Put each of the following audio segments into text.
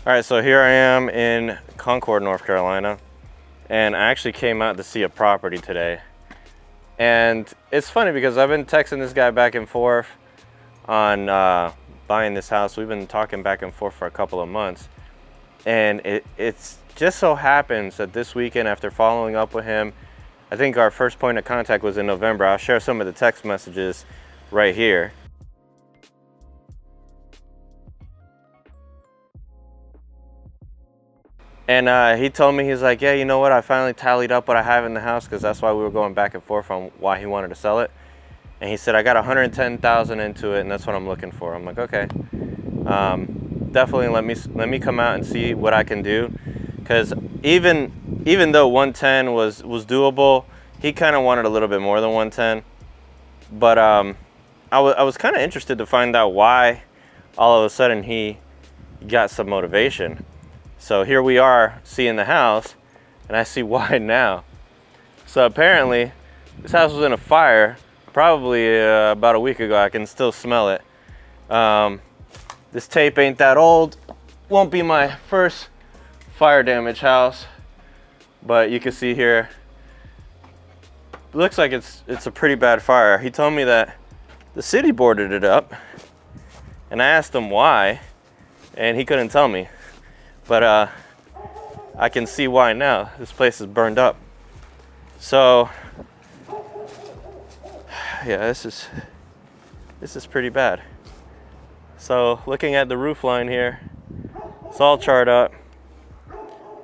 All right, so here I am in Concord, North Carolina, and I actually came out to see a property today. And it's funny because I've been texting this guy back and forth on buying this house. We've been talking back and forth for a couple of months, and it's just so happens that this weekend, after following up with him, I think our first point of contact was in November. I'll share some of the text messages right here. And he told me, he's like, yeah, you know what? I finally tallied up what I have in the house, because that's why we were going back and forth on why he wanted to sell it. And he said, I got 110,000 into it, and that's what I'm looking for. I'm like, okay, definitely let me come out and see what I can do, because even though 110 was doable, he kind of wanted a little bit more than 110. But I was kind of interested to find out why all of a sudden he got some motivation. So here we are seeing the house, and I see why now. So apparently this house was in a fire probably about a week ago. I can still smell it. This tape ain't that old. Won't be my first fire damage house, but you can see here, it looks like it's a pretty bad fire. He told me that the city boarded it up, and I asked him why, and he couldn't tell me. But I can see why now. This place is burned up. So yeah, this is pretty bad. So looking at the roof line here, it's all charred up.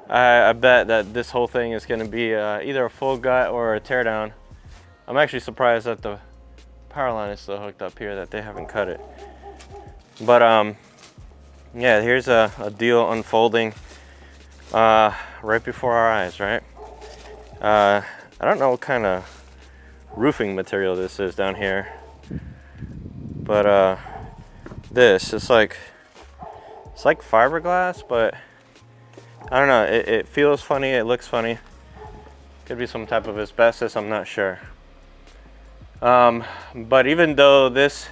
I bet that this whole thing is going to be either a full gut or a tear down. I'm actually surprised that the power line is still hooked up here, that they haven't cut it. But yeah, here's a deal unfolding right before our eyes, right? I don't know what kind of roofing material this is down here, but it's like fiberglass, but I don't know, it feels funny, it looks funny. Could be some type of asbestos, I'm not sure. But even though this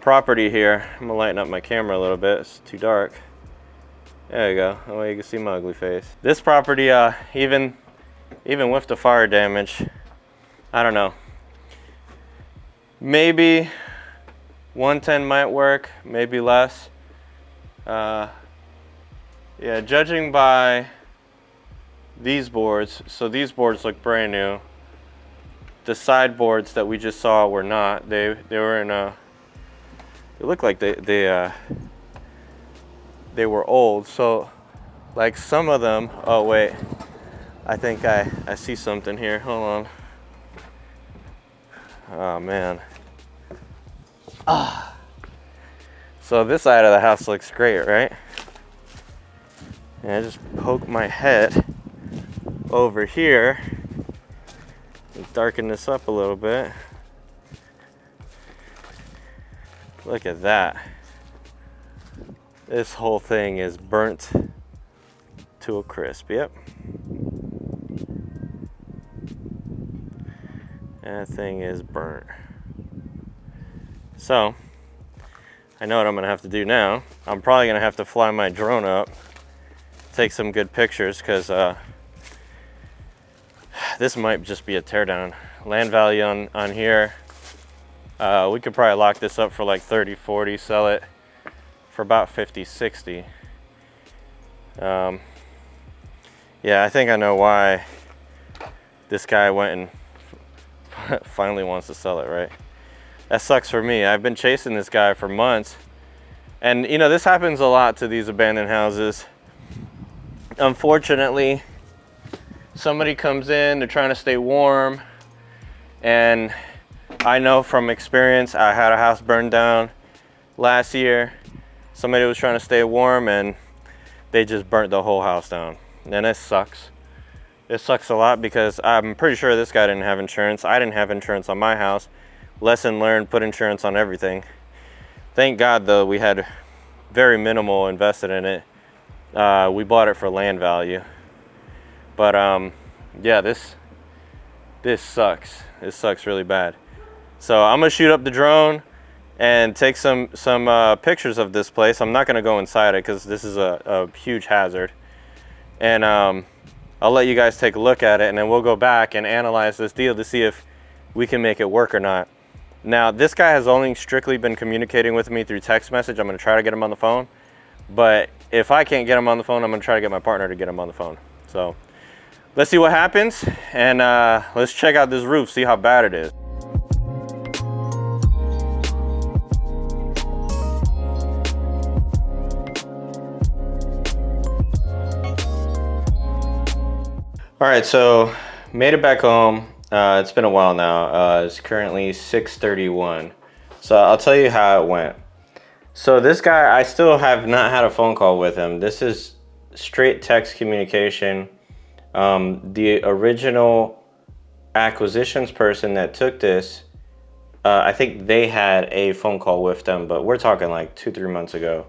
property here, I'm gonna lighten up my camera a little bit, it's too dark. There you go, that way you can see my ugly face. This property, even with the fire damage, I don't know, maybe 110 might work, maybe less. Yeah, judging by these boards, so these boards look brand new. The sideboards that we just saw were not. They were in a, it looked like they were old. So like some of them, oh wait, I think I see something here, hold on. Oh man. So this side of the house looks great, right? And I just poke my head over here and darken this up a little bit. Look at that. This whole thing is burnt to a crisp, yep. That thing is burnt. So, I know what I'm gonna have to do now. I'm probably gonna have to fly my drone up, take some good pictures, because this might just be a teardown. Land value on here, we could probably lock this up for like 30, 40, sell it for about 50, 60. Yeah, I think I know why this guy went and finally wants to sell it, right? That sucks for me. I've been chasing this guy for months. And you know, this happens a lot to these abandoned houses. Unfortunately, somebody comes in, they're trying to stay warm. And I know from experience, I had a house burned down last year. Somebody was trying to stay warm and they just burnt the whole house down. And it sucks. It sucks a lot because I'm pretty sure this guy didn't have insurance. I didn't have insurance on my house. Lesson learned, put insurance on everything. Thank God though, we had very minimal invested in it. We bought it for land value. But yeah, this sucks. This sucks really bad. So I'm gonna shoot up the drone and take some pictures of this place. I'm not gonna go inside it because this is a huge hazard. And I'll let you guys take a look at it, and then we'll go back and analyze this deal to see if we can make it work or not. Now, this guy has only strictly been communicating with me through text message. I'm gonna try to get him on the phone, but if I can't get him on the phone, I'm gonna try to get my partner to get him on the phone. So let's see what happens, and let's check out this roof, see how bad it is. All right, so made it back home. It's been a while now. It's currently 6:31. So I'll tell you how it went. So this guy, I still have not had a phone call with him. This is straight text communication. The original acquisitions person that took this, I think they had a phone call with them, but we're talking like 2-3 months ago.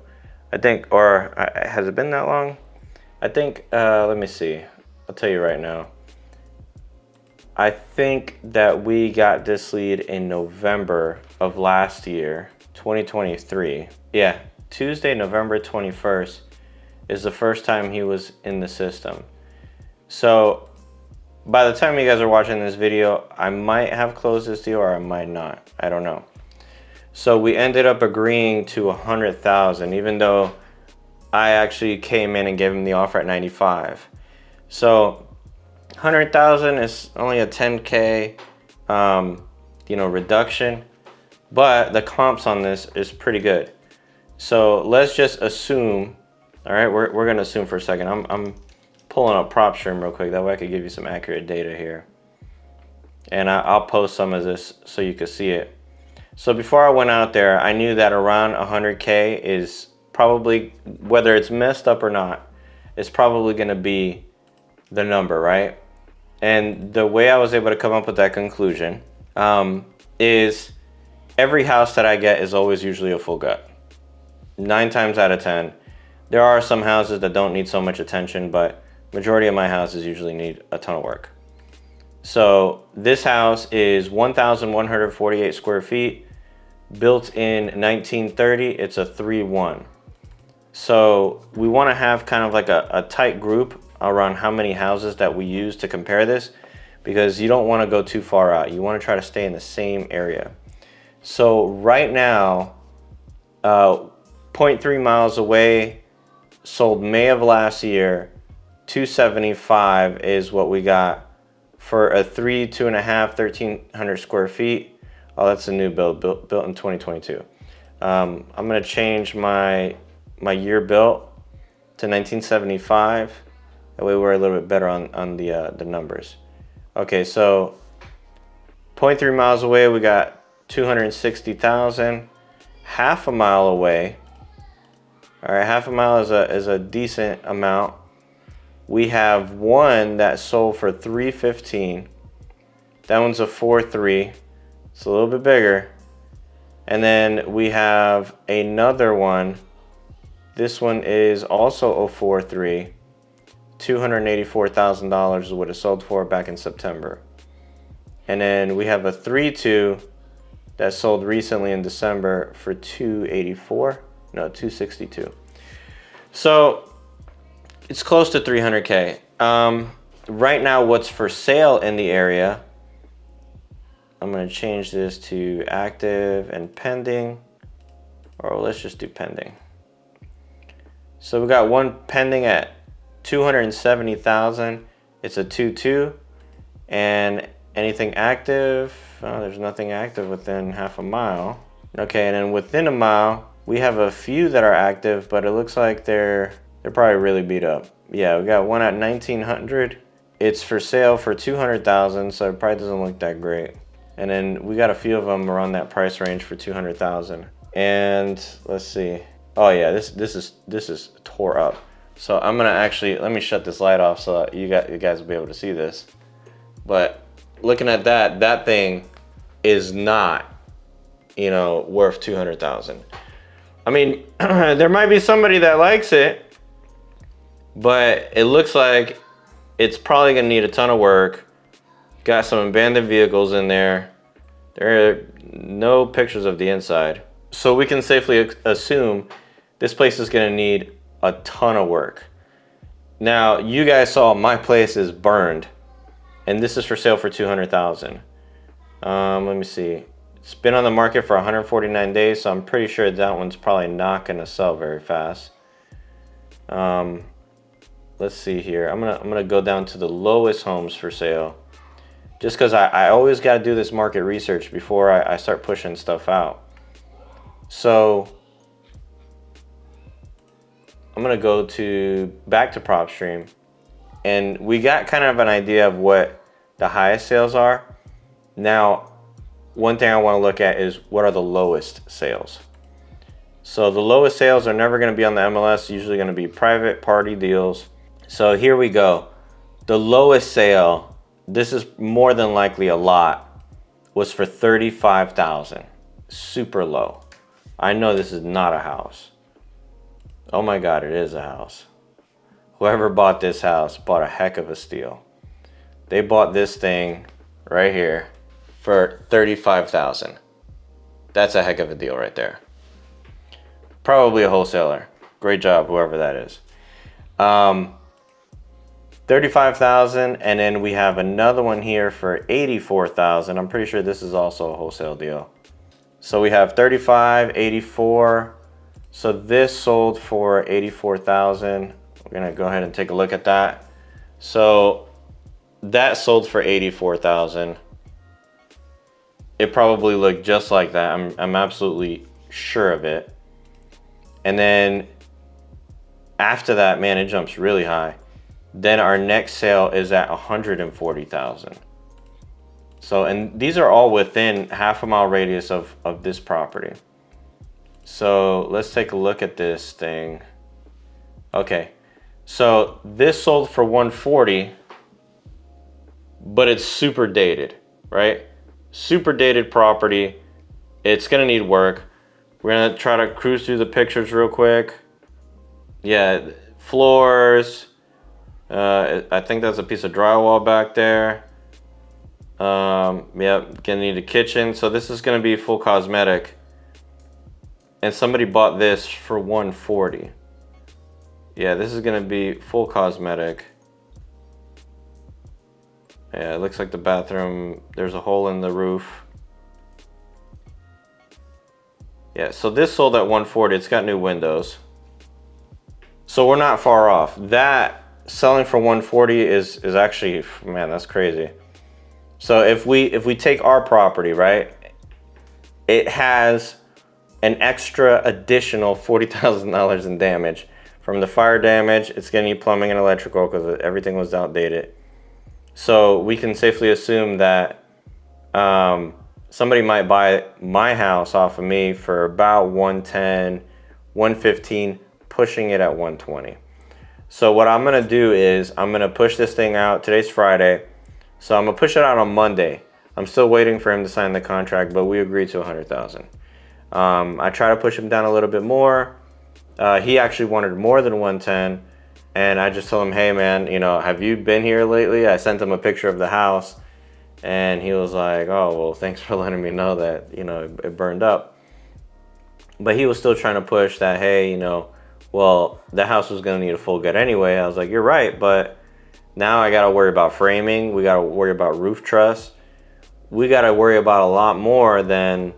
I think, or has it been that long? I think, let me see. I'll tell you right now. I think that we got this lead in November of last year, 2023. Yeah, Tuesday, November 21st is the first time he was in the system. So by the time you guys are watching this video, I might have closed this deal or I might not. I don't know. So we ended up agreeing to 100,000, even though I actually came in and gave him the offer at 95. So 100,000 is only a 10K, reduction, but the comps on this is pretty good. So let's just assume, all right, we're gonna assume for a second. I'm pulling up PropStream real quick. That way I could give you some accurate data here. And I'll post some of this so you can see it. So before I went out there, I knew that around 100K is probably, whether it's messed up or not, it's probably gonna be the number, right? And the way I was able to come up with that conclusion is every house that I get is always usually a full gut. 9 times out of 10. There are some houses that don't need so much attention, but majority of my houses usually need a ton of work. So this house is 1,148 square feet, built in 1930. It's a 3-1. So we want to have kind of like a tight group around how many houses that we use to compare this, because you don't want to go too far out. You want to try to stay in the same area. So right now, 0.3 miles away, sold May of last year, 275 is what we got for a 2.5, 1,300 square feet. Oh, that's a new build, built in 2022. I'm gonna change my year built to 1975. That way we're a little bit better on the numbers. Okay, so 0.3 miles away, we got 260,000. Half a mile away, all right, half a mile is a decent amount. We have one that sold for 315. That one's a 4.3. It's a little bit bigger. And then we have another one. This one is also a 4.3. $284,000 is what it sold for back in September. And then we have a 3.2 that sold recently in December for 262. So it's close to 300K. Right now, what's for sale in the area, I'm gonna change this to active and pending, or let's just do pending. So we got one pending at 270,000. It's a 2.2, and anything active, there's nothing active within half a mile. Okay, and then within a mile, we have a few that are active, but it looks like they're probably really beat up. Yeah, we got one at 1,900. It's for sale for 200,000, so it probably doesn't look that great. And then we got a few of them around that price range for 200,000. And let's see. Oh yeah, this is tore up. So I'm gonna actually, let me shut this light off so that you guys will be able to see this. But looking at that thing is not, worth 200,000. I mean, there might be somebody that likes it, but it looks like it's probably gonna need a ton of work. Got some abandoned vehicles in there. There are no pictures of the inside. So we can safely assume this place is going to need a ton of work. Now, you guys saw my place is burned, and this is for sale for $200,000. Let me see. It's been on the market for 149 days, so I'm pretty sure that one's probably not going to sell very fast. Let's see here. I'm gonna go down to the lowest homes for sale, just because I always got to do this market research before I start pushing stuff out. So I'm gonna go back to PropStream, and we got kind of an idea of what the highest sales are. Now, one thing I want to look at is what are the lowest sales. So the lowest sales are never going to be on the MLS, usually going to be private party deals. So here we go. The lowest sale, this is more than likely a lot, was for $35,000. Super low. I know this is not a house. Oh my God, it is a house. Whoever bought this house bought a heck of a steal. They bought this thing right here for $35,000. That's a heck of a deal right there. Probably a wholesaler. Great job, whoever that is. $35,000, and then we have another one here for $84,000. I'm pretty sure this is also a wholesale deal. So we have 35, 84. So this sold for $84,000. We're gonna go ahead and take a look at that. So that sold for $84,000. It probably looked just like that. I'm absolutely sure of it. And then after that, man, it jumps really high. Then our next sale is at $140,000. So, and these are all within half a mile radius of this property. So let's take a look at this thing. Okay, so this sold for $140,000, but it's super dated, right? Super dated property. It's gonna need work. We're gonna try to cruise through the pictures real quick. Yeah, floors. I think that's a piece of drywall back there. Yeah, gonna need a kitchen. So this is gonna be full cosmetic. And somebody bought this for $140,000. Yeah, this is gonna be full cosmetic. Yeah, it looks like the bathroom, there's a hole in the roof. Yeah, so this sold at $140,000. It's got new windows. So we're not far off. That selling for $140,000 is actually, man, that's crazy. So if we take our property, right, it has an extra additional $40,000 in damage. From the fire damage, it's gonna need plumbing and electrical because everything was outdated. So we can safely assume that somebody might buy my house off of me for about $110,000, $115,000, pushing it at $120,000. So what I'm gonna do is I'm gonna push this thing out. Today's Friday, so I'm gonna push it out on Monday. I'm still waiting for him to sign the contract, but we agreed to $100,000. I try to push him down a little bit more. He actually wanted more than $110,000, and I just told him, hey man, you know, have you been here lately? I sent him a picture of the house, and he was like, oh, well, thanks for letting me know that, you know, it burned up. But he was still trying to push that, hey, you know, well, the house was gonna need a full gut anyway. I was like, you're right, but now I gotta worry about framing. We gotta worry about roof truss. We gotta worry about a lot more than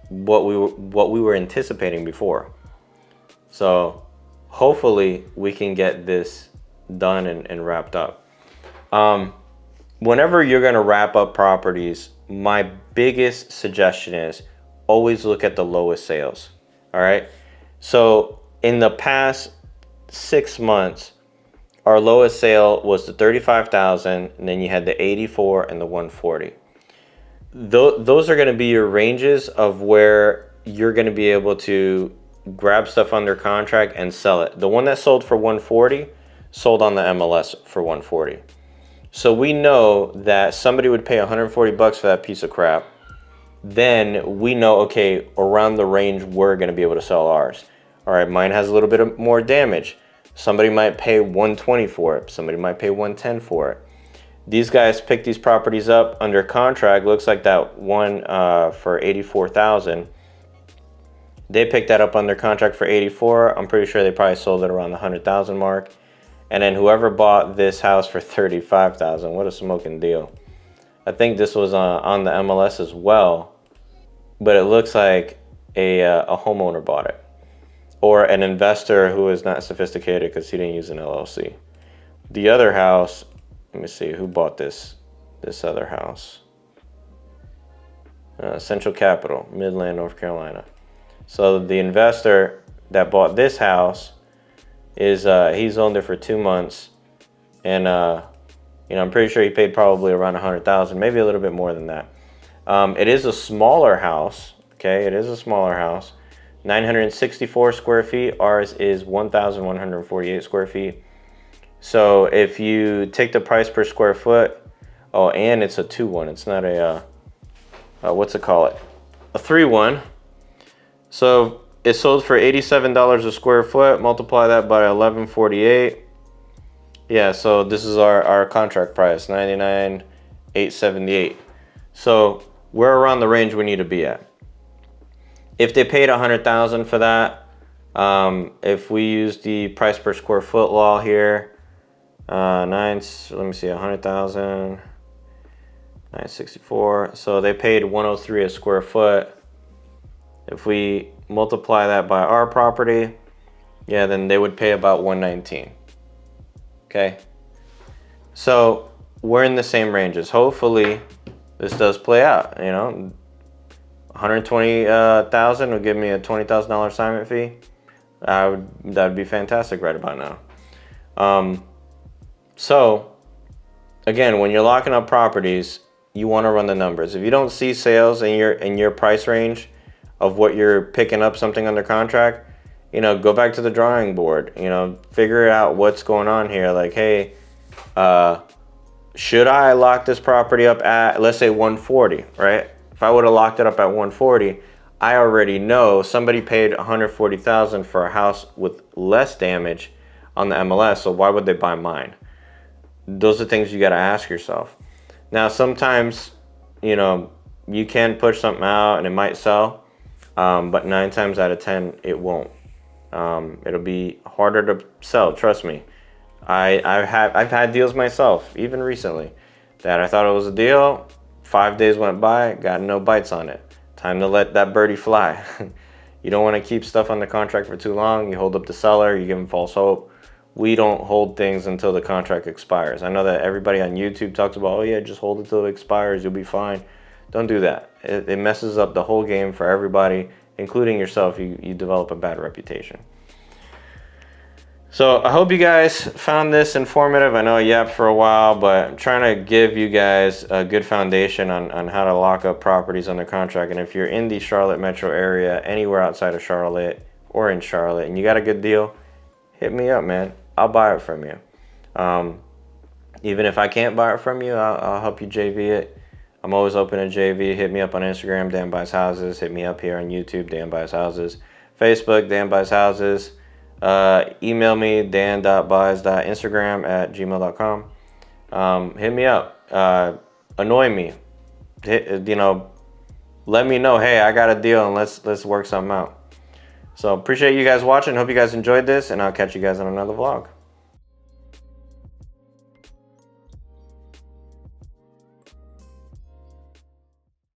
what we were anticipating before. So hopefully we can get this done and wrapped up. Whenever you're gonna wrap up properties, my biggest suggestion is always look at the lowest sales. All right. So in the past 6 months, our lowest sale was the $35,000, and then you had the $84,000 and the $140,000. Those are going to be your ranges of where you're going to be able to grab stuff under contract and sell it. The one that sold for $140,000 sold on the MLS for $140,000. So we know that somebody would pay $140 for that piece of crap. Then we know, okay, around the range we're going to be able to sell ours. All right, mine has a little bit more damage. Somebody might pay $120,000 for it. Somebody might pay $110,000 for it. These guys pick these properties up under contract. Looks like that one for $84,000. They picked that up under contract for 84. I'm pretty sure they probably sold it around the 100,000 mark. And then whoever bought this house for 35,000, what a smoking deal. I think this was on the MLS as well, but it looks like a homeowner bought it, or an investor who is not sophisticated because he didn't use an LLC. The other house, let me see, who bought this other house? Central Capital, Midland, North Carolina. So the investor that bought this house is he's owned it for 2 months, and I'm pretty sure he paid probably around 100,000, maybe a little bit more than that. It is a smaller house. Okay, it is a smaller house. 964 square feet. Ours is 1,148 square feet. So if you take the price per square foot, oh, and it's a 2-1. It's not a what's it call it? A 3-1. So it sold for $87 a square foot. Multiply that by 1148. Yeah, so this is our contract price, $99,878. So we're around the range we need to be at. If they paid $100,000 for that, if we use the price per square foot law here, let me see, 100,000, 964. So they paid 103 a square foot. If we multiply that by our property, yeah, then they would pay about 119. Okay, so we're in the same ranges. Hopefully this does play out. 120,000 would give me a $20,000 assignment fee. That'd be fantastic right about now. So again, when you're locking up properties, you want to run the numbers. If you don't see sales in your price range of what you're picking up something under contract, go back to the drawing board, figure out what's going on here. Like, hey, should I lock this property up at, let's say 140, right? If I would have locked it up at 140, I already know somebody paid 140,000 for a house with less damage on the MLS. So why would they buy mine? Those are things you got to ask yourself. Now, sometimes, you can push something out and it might sell, but 9 times out of 10, it won't. It'll be harder to sell, trust me. I've had deals myself, even recently, that I thought it was a deal. 5 days went by, got no bites on it. Time to let that birdie fly. You don't want to keep stuff under contract for too long. You hold up the seller, you give them false hope. We don't hold things until the contract expires. I know that everybody on YouTube talks about, oh yeah, just hold it till it expires, you'll be fine. Don't do that. It messes up the whole game for everybody, including yourself. You develop a bad reputation. So I hope you guys found this informative. I know I yapped for a while, but I'm trying to give you guys a good foundation on how to lock up properties under contract. And if you're in the Charlotte metro area, anywhere outside of Charlotte or in Charlotte, and you got a good deal, hit me up, man. I'll buy it from you. Even if I can't buy it from you, I'll help you JV it. I'm always open to JV. Hit me up on Instagram, Dan.Buys.Houses. Hit me up here on YouTube, Dan.Buys.Houses. Facebook, Dan.Buys.Houses. Email me, dan.buys.instagram@gmail.com. Hit me up. Annoy me. Let me know, hey, I got a deal, and let's work something out. So appreciate you guys watching. Hope you guys enjoyed this, and I'll catch you guys on another vlog.